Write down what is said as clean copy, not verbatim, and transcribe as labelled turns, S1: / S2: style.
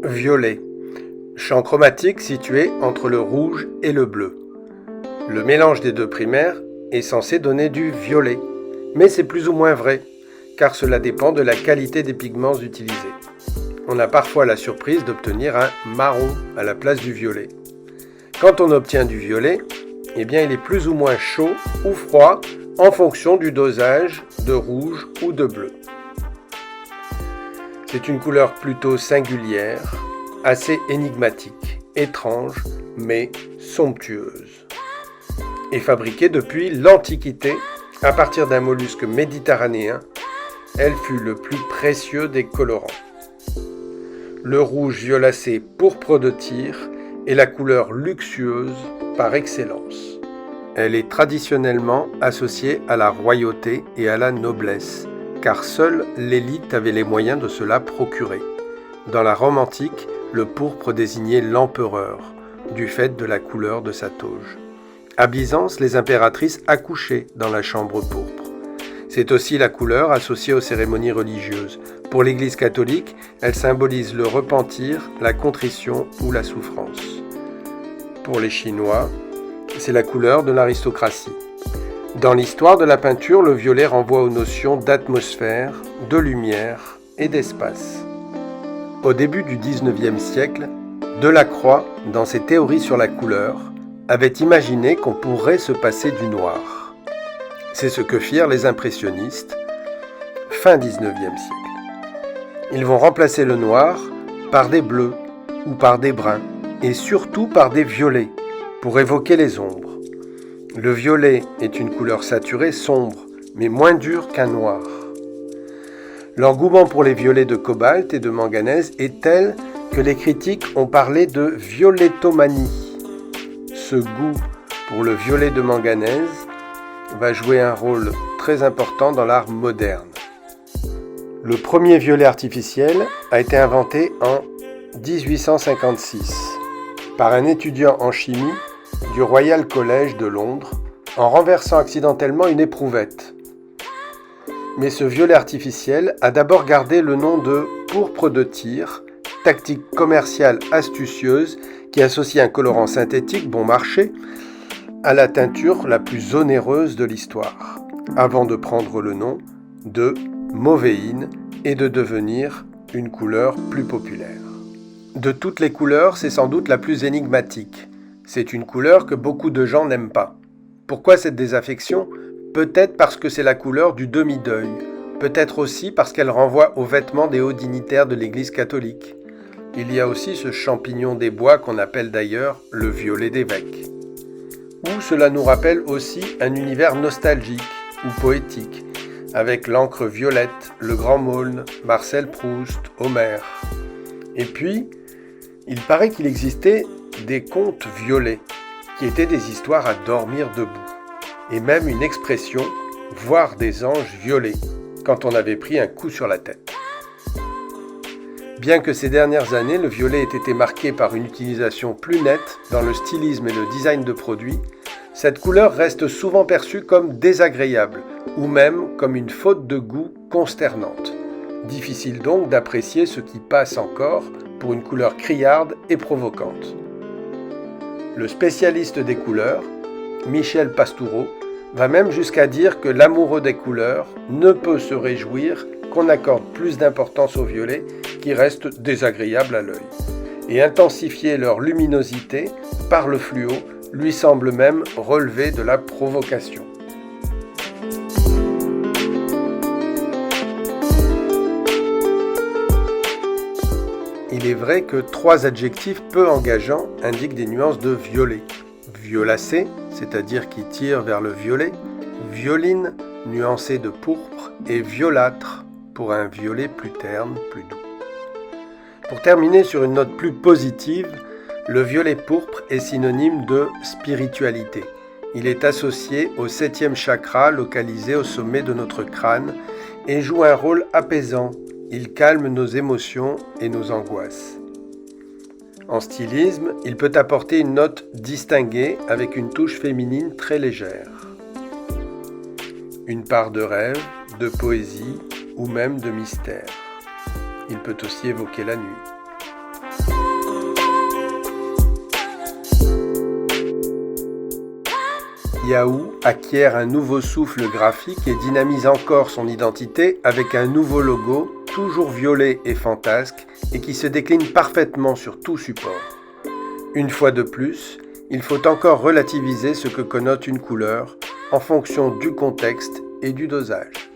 S1: Violet. Champ chromatique situé entre le rouge et le bleu. Le mélange des deux primaires est censé donner du violet, mais c'est plus ou moins vrai, car cela dépend de la qualité des pigments utilisés. On a parfois la surprise d'obtenir un marron à la place du violet. Quand on obtient du violet, eh bien il est plus ou moins chaud ou froid en fonction du dosage de rouge ou de bleu. C'est une couleur plutôt singulière, assez énigmatique, étrange, mais somptueuse. Et fabriquée depuis l'Antiquité, à partir d'un mollusque méditerranéen, elle fut le plus précieux des colorants. Le rouge violacé pourpre de Tyr est la couleur luxueuse par excellence. Elle est traditionnellement associée à la royauté et à la noblesse, car seule l'élite avait les moyens de se la procurer. Dans la Rome antique, le pourpre désignait l'empereur, du fait de la couleur de sa toge. À Byzance, les impératrices accouchaient dans la chambre pourpre. C'est aussi la couleur associée aux cérémonies religieuses. Pour l'Église catholique, elle symbolise le repentir, la contrition ou la souffrance. Pour les Chinois, c'est la couleur de l'aristocratie. Dans l'histoire de la peinture, le violet renvoie aux notions d'atmosphère, de lumière et d'espace. Au début du XIXe siècle, Delacroix, dans ses théories sur la couleur, avait imaginé qu'on pourrait se passer du noir. C'est ce que firent les impressionnistes, fin XIXe siècle. Ils vont remplacer le noir par des bleus ou par des bruns, et surtout par des violets, pour évoquer les ombres. Le violet est une couleur saturée sombre, mais moins dure qu'un noir. L'engouement pour les violets de cobalt et de manganèse est tel que les critiques ont parlé de violettomanie. Ce goût pour le violet de manganèse va jouer un rôle très important dans l'art moderne. Le premier violet artificiel a été inventé en 1856 par un étudiant en chimie du Royal College de Londres en renversant accidentellement une éprouvette. Mais ce violet artificiel a d'abord gardé le nom de pourpre de Tyr, tactique commerciale astucieuse qui associe un colorant synthétique bon marché à la teinture la plus onéreuse de l'histoire, avant de prendre le nom de mauvéine et de devenir une couleur plus populaire. De toutes les couleurs, c'est sans doute la plus énigmatique. C'est une couleur que beaucoup de gens n'aiment pas. Pourquoi cette désaffection ? Peut-être parce que c'est la couleur du demi-deuil. Peut-être aussi parce qu'elle renvoie aux vêtements des hauts dignitaires de l'Église catholique. Il y a aussi ce champignon des bois qu'on appelle d'ailleurs le violet d'évêque. Ou cela nous rappelle aussi un univers nostalgique ou poétique, avec l'encre violette, le Grand Maulne, Marcel Proust, Homère. Et puis, il paraît qu'il existait des contes violets, qui étaient des histoires à dormir debout, et même une expression « voir des anges violets » quand on avait pris un coup sur la tête. Bien que ces dernières années, le violet ait été marqué par une utilisation plus nette dans le stylisme et le design de produits, cette couleur reste souvent perçue comme désagréable, ou même comme une faute de goût consternante. Difficile donc d'apprécier ce qui passe encore pour une couleur criarde et provocante. Le spécialiste des couleurs, Michel Pastoureau, va même jusqu'à dire que l'amoureux des couleurs ne peut se réjouir qu'on accorde plus d'importance au violet qui reste désagréable à l'œil. Et intensifier leur luminosité par le fluo lui semble même relever de la provocation. Il est vrai que 3 adjectifs peu engageants indiquent des nuances de violet. Violacé, c'est-à-dire qui tire vers le violet, violine, nuancé de pourpre, et violâtre, pour un violet plus terne, plus doux. Pour terminer sur une note plus positive, le violet pourpre est synonyme de spiritualité. Il est associé au 7e chakra localisé au sommet de notre crâne et joue un rôle apaisant. Il calme nos émotions et nos angoisses. En stylisme, il peut apporter une note distinguée avec une touche féminine très légère. Une part de rêve, de poésie ou même de mystère. Il peut aussi évoquer la nuit. Yahoo acquiert un nouveau souffle graphique et dynamise encore son identité avec un nouveau logo, toujours violet et fantasque, et qui se décline parfaitement sur tout support. Une fois de plus, il faut encore relativiser ce que connote une couleur en fonction du contexte et du dosage.